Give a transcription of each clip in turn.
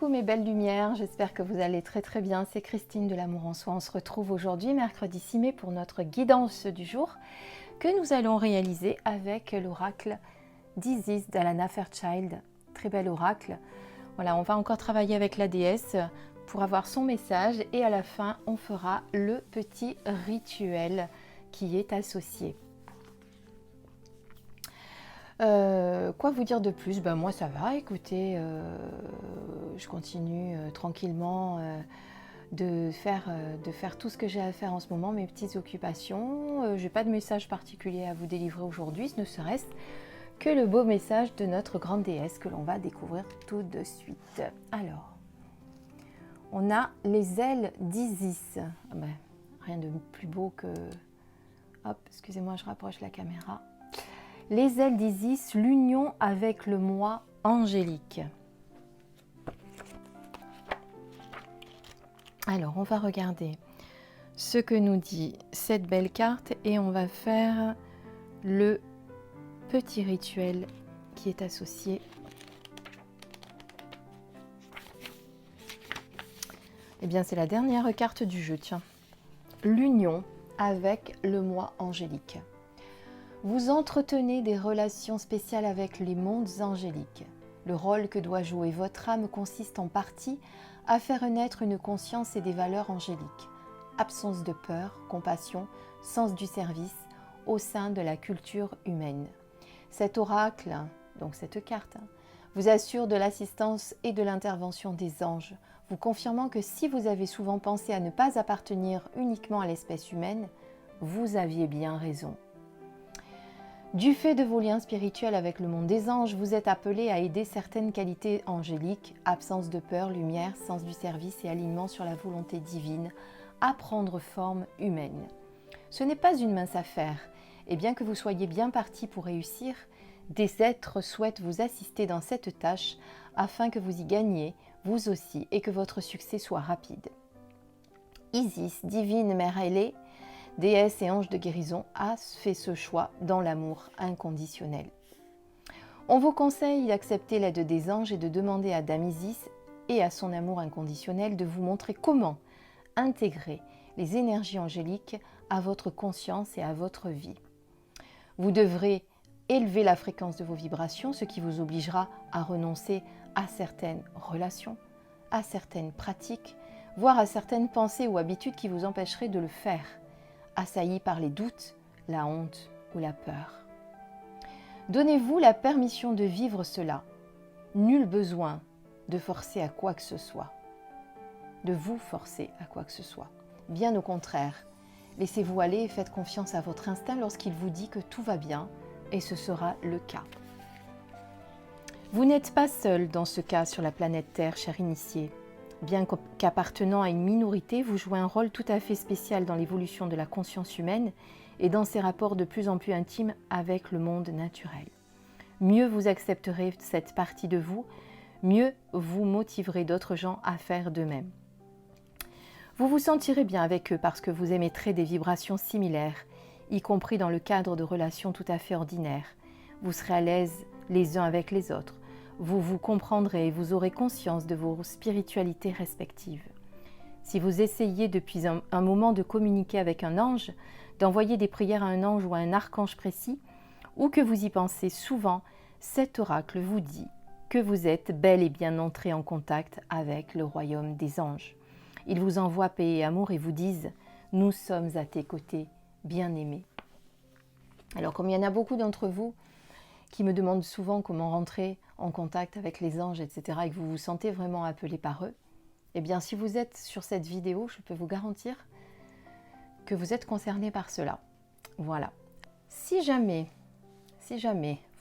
Coucou mes belles lumières, j'espère que vous allez très bien. C'est Christine de l'Amour en Soi. On se retrouve aujourd'hui, mercredi 6 mai, pour notre guidance du jour que nous allons réaliser avec l'oracle d'Isis d'Alana Fairchild. Très bel oracle. Voilà, on va encore travailler avec la déesse pour avoir son message et à la fin, on fera le petit rituel qui est associé. Quoi vous dire de plus? Ben moi ça va, écoutez, je continue tranquillement de faire tout ce que j'ai à faire en ce moment, mes petites occupations. Je n'ai pas de message particulier à vous délivrer aujourd'hui, ne serait-ce que le beau message de notre grande déesse que l'on va découvrir tout de suite. Alors, on a les ailes d'Isis. Ben, rien de plus beau que... Hop, excusez-moi, je rapproche la caméra. Les ailes d'Isis, l'union avec le moi angélique. Alors, on va regarder ce que nous dit cette belle carte et on va faire le petit rituel qui est associé. Eh bien, c'est la dernière carte du jeu, tiens. L'union avec le moi angélique. Vous entretenez des relations spéciales avec les mondes angéliques. Le rôle que doit jouer votre âme consiste en partie à faire naître une conscience et des valeurs angéliques. Absence de peur, compassion, sens du service au sein de la culture humaine. Cet oracle, donc cette carte, vous assure de l'assistance et de l'intervention des anges, vous confirmant que si vous avez souvent pensé à ne pas appartenir uniquement à l'espèce humaine, vous aviez bien raison. Du fait de vos liens spirituels avec le monde des anges, vous êtes appelé à aider certaines qualités angéliques, absence de peur, lumière, sens du service et alignement sur la volonté divine, à prendre forme humaine. Ce n'est pas une mince affaire, et bien que vous soyez bien parti pour réussir, des êtres souhaitent vous assister dans cette tâche afin que vous y gagniez, vous aussi, et que votre succès soit rapide. Isis, divine mère ailée, déesse et ange de guérison, a fait ce choix dans l'amour inconditionnel. On vous conseille d'accepter l'aide des anges et de demander à Dame Isis et à son amour inconditionnel de vous montrer comment intégrer les énergies angéliques à votre conscience et à votre vie. Vous devrez élever la fréquence de vos vibrations, ce qui vous obligera à renoncer à certaines relations, à certaines pratiques, voire à certaines pensées ou habitudes qui vous empêcheraient de le faire, assaillis par les doutes, la honte ou la peur. Donnez-vous la permission de vivre cela. Nul besoin de forcer à quoi que ce soit, de vous forcer à quoi que ce soit. Bien au contraire, laissez-vous aller et faites confiance à votre instinct lorsqu'il vous dit que tout va bien, et ce sera le cas. Vous n'êtes pas seul dans ce cas sur la planète Terre, cher initié. Bien qu'appartenant à une minorité, vous jouez un rôle tout à fait spécial dans l'évolution de la conscience humaine et dans ses rapports de plus en plus intimes avec le monde naturel. Mieux vous accepterez cette partie de vous, mieux vous motiverez d'autres gens à faire de même. Vous vous sentirez bien avec eux parce que vous émettrez des vibrations similaires, y compris dans le cadre de relations tout à fait ordinaires. Vous serez à l'aise les uns avec les autres. Vous vous comprendrez et vous aurez conscience de vos spiritualités respectives. Si vous essayez depuis un moment de communiquer avec un ange, d'envoyer des prières à un ange ou à un archange précis, ou que vous y pensez souvent, cet oracle vous dit que vous êtes bel et bien entré en contact avec le royaume des anges. Ils vous envoient paix et amour et vous disent « Nous sommes à tes côtés, bien-aimés ». Alors comme il y en a beaucoup d'entre vous qui me demandent souvent comment rentrer en contact avec les anges, etc., et que vous vous sentez vraiment appelé par eux, eh bien si vous êtes sur cette vidéo, je peux vous garantir que vous êtes concerné par cela. Voilà. Si jamais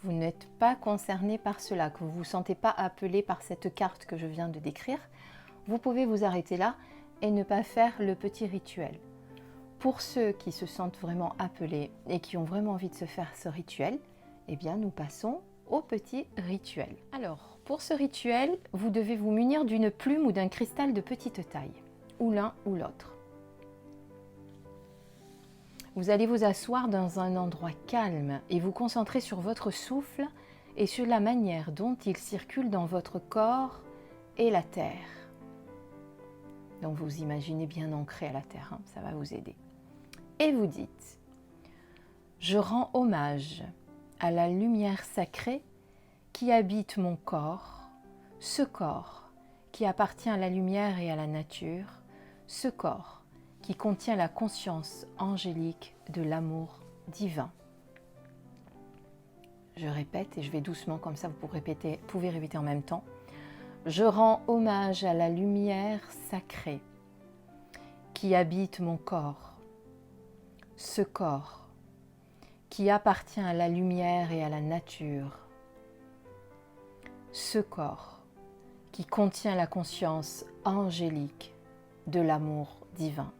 vous n'êtes pas concerné par cela, que vous ne vous sentez pas appelé par cette carte que je viens de décrire, vous pouvez vous arrêter là et ne pas faire le petit rituel. Pour ceux qui se sentent vraiment appelés et qui ont vraiment envie de se faire ce rituel, eh bien nous passons au petit rituel. Alors, pour ce rituel, vous devez vous munir d'une plume ou d'un cristal de petite taille, ou l'un ou l'autre. Vous allez vous asseoir dans un endroit calme et vous concentrer sur votre souffle et sur la manière dont il circule dans votre corps et la terre. Donc vous imaginez bien ancré à la terre, hein, ça va vous aider. Et vous dites, je rends hommage à la lumière sacrée qui habite mon corps, ce corps qui appartient à la lumière et à la nature, ce corps qui contient la conscience angélique de l'amour divin. Je répète et je vais doucement comme ça, vous pouvez répéter en même temps. Je rends hommage à la lumière sacrée qui habite mon corps, ce corps qui appartient à la lumière et à la nature, ce corps qui contient la conscience angélique de l'amour divin.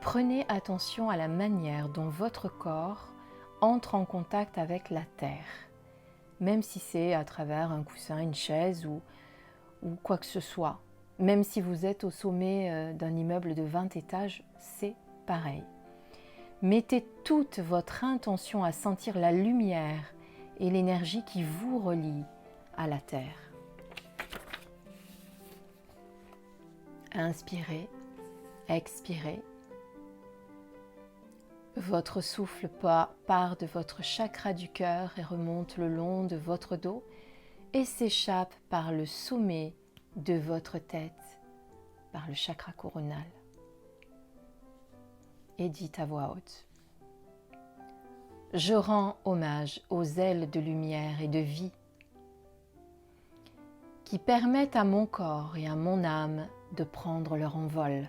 Prenez attention à la manière dont votre corps entre en contact avec la terre, même si c'est à travers un coussin, une chaise ou quoi que ce soit. Même si vous êtes au sommet d'un immeuble de 20 étages, c'est pareil. Mettez toute votre intention à sentir la lumière et l'énergie qui vous relie à la terre. Inspirez, expirez. Votre souffle part de votre chakra du cœur et remonte le long de votre dos et s'échappe par le sommet de votre tête, par le chakra coronal. Et dites à voix haute. Je rends hommage aux ailes de lumière et de vie qui permettent à mon corps et à mon âme de prendre leur envol,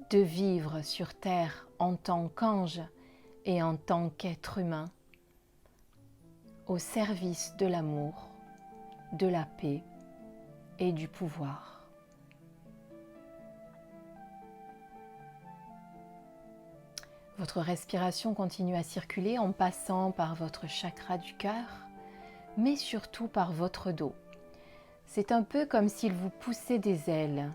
de vivre sur terre en tant qu'ange et en tant qu'être humain, au service de l'amour, de la paix et du pouvoir. Votre respiration continue à circuler en passant par votre chakra du cœur, mais surtout par votre dos. C'est un peu comme s'il vous poussait des ailes.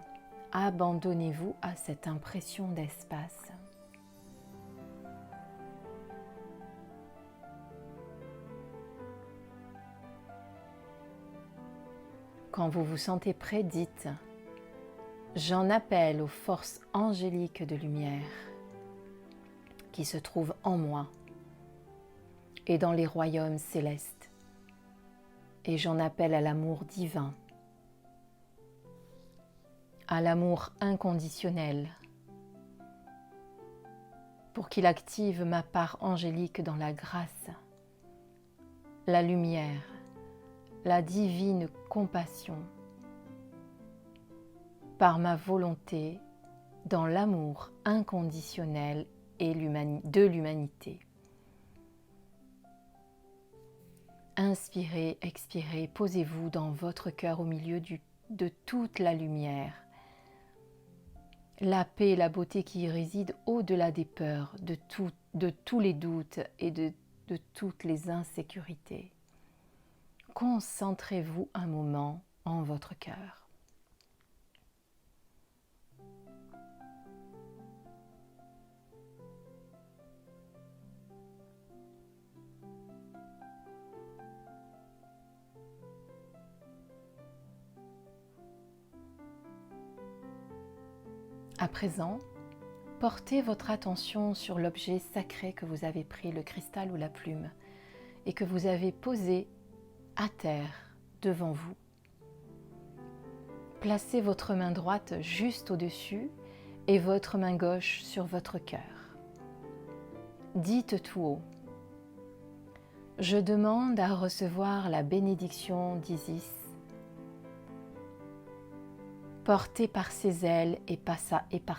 Abandonnez-vous à cette impression d'espace. Quand vous vous sentez prêt, dites « J'en appelle aux forces angéliques de lumière qui se trouvent en moi et dans les royaumes célestes, et j'en appelle à l'amour divin, à l'amour inconditionnel, pour qu'il active ma part angélique dans la grâce, la lumière, la divine compassion, par ma volonté dans l'amour inconditionnel et de l'humanité. Inspirez, expirez, posez-vous dans votre cœur au milieu de toute la lumière, la paix et la beauté qui y résident au-delà des peurs, de tous les doutes et de toutes les insécurités. Concentrez-vous un moment en votre cœur. À présent, portez votre attention sur l'objet sacré que vous avez pris, le cristal ou la plume, et que vous avez posé à terre devant vous. Placez votre main droite juste au-dessus et votre main gauche sur votre cœur. Dites tout haut. Je demande à recevoir la bénédiction d'Isis, portée par ses ailes et par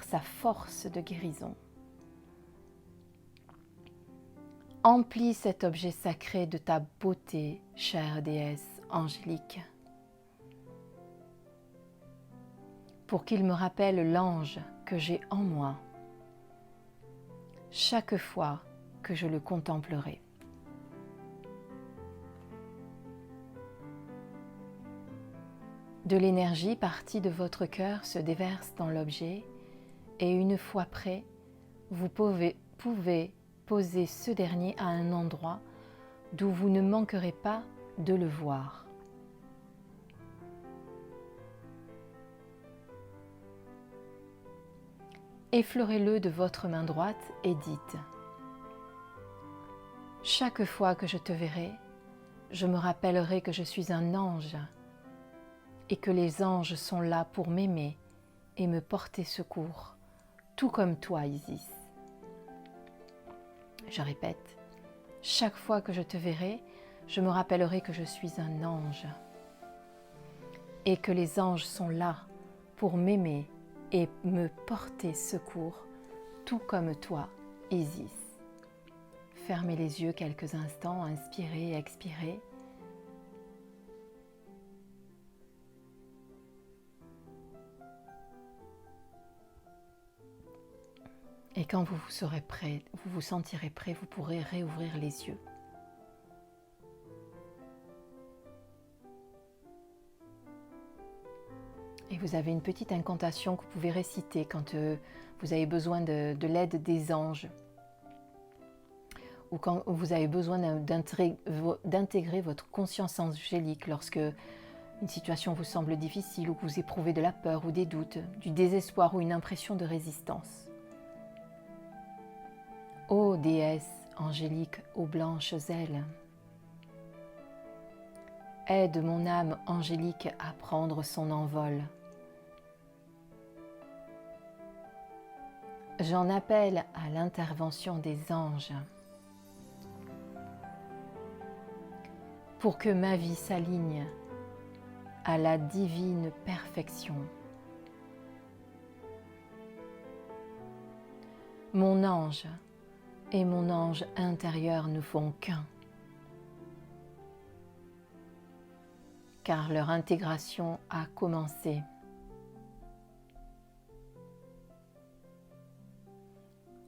sa force de guérison. Emplis cet objet sacré de ta beauté, chère déesse angélique, pour qu'il me rappelle l'ange que j'ai en moi, chaque fois que je le contemplerai. De l'énergie partie de votre cœur se déverse dans l'objet et une fois prêt, vous pouvez poser ce dernier à un endroit d'où vous ne manquerez pas de le voir. Effleurez-le de votre main droite et dites : chaque fois que je te verrai, je me rappellerai que je suis un ange et que les anges sont là pour m'aimer et me porter secours, tout comme toi, Isis. Je répète, chaque fois que je te verrai, je me rappellerai que je suis un ange et que les anges sont là pour m'aimer et me porter secours, tout comme toi, Isis. Fermez les yeux quelques instants, inspirez et expirez. Et quand vous serez prêt, vous vous sentirez prêt, vous pourrez réouvrir les yeux. Et vous avez une petite incantation que vous pouvez réciter quand vous avez besoin de l'aide des anges ou quand vous avez besoin d'intégrer votre conscience angélique lorsque une situation vous semble difficile ou que vous éprouvez de la peur ou des doutes, du désespoir ou une impression de résistance. Ô déesse angélique aux blanches ailes, aide mon âme angélique à prendre son envol. J'en appelle à l'intervention des anges pour que ma vie s'aligne à la divine perfection. Mon ange et mon ange intérieur ne font qu'un, car leur intégration a commencé.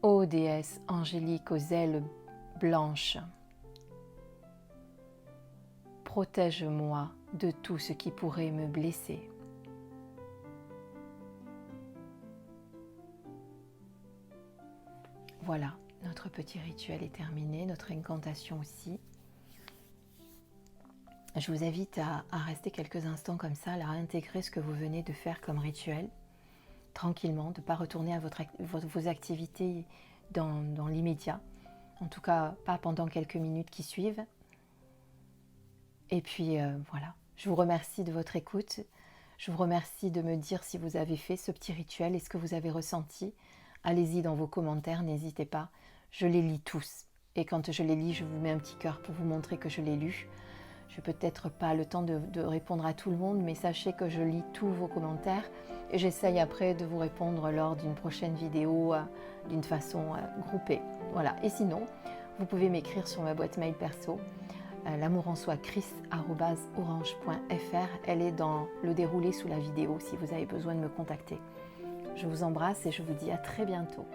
Ô déesse angélique aux ailes blanches, protège-moi de tout ce qui pourrait me blesser. Voilà, notre petit rituel est terminé, notre incantation aussi. Je vous invite à rester quelques instants comme ça, à intégrer ce que vous venez de faire comme rituel, tranquillement, de ne pas retourner à vos activités dans l'immédiat, en tout cas pas pendant quelques minutes qui suivent. Et puis voilà, je vous remercie de votre écoute, je vous remercie de me dire si vous avez fait ce petit rituel et ce que vous avez ressenti. Allez-y dans vos commentaires, n'hésitez pas, je les lis tous. Et quand je les lis, je vous mets un petit cœur pour vous montrer que je l'ai lu. Je n'ai peut-être pas le temps de répondre à tout le monde, mais sachez que je lis tous vos commentaires et j'essaye après de vous répondre lors d'une prochaine vidéo d'une façon groupée. Voilà. Et sinon, vous pouvez m'écrire sur ma boîte mail perso, lamourensoitchris@orange.fr. Elle est dans le déroulé sous la vidéo si vous avez besoin de me contacter. Je vous embrasse et je vous dis à très bientôt.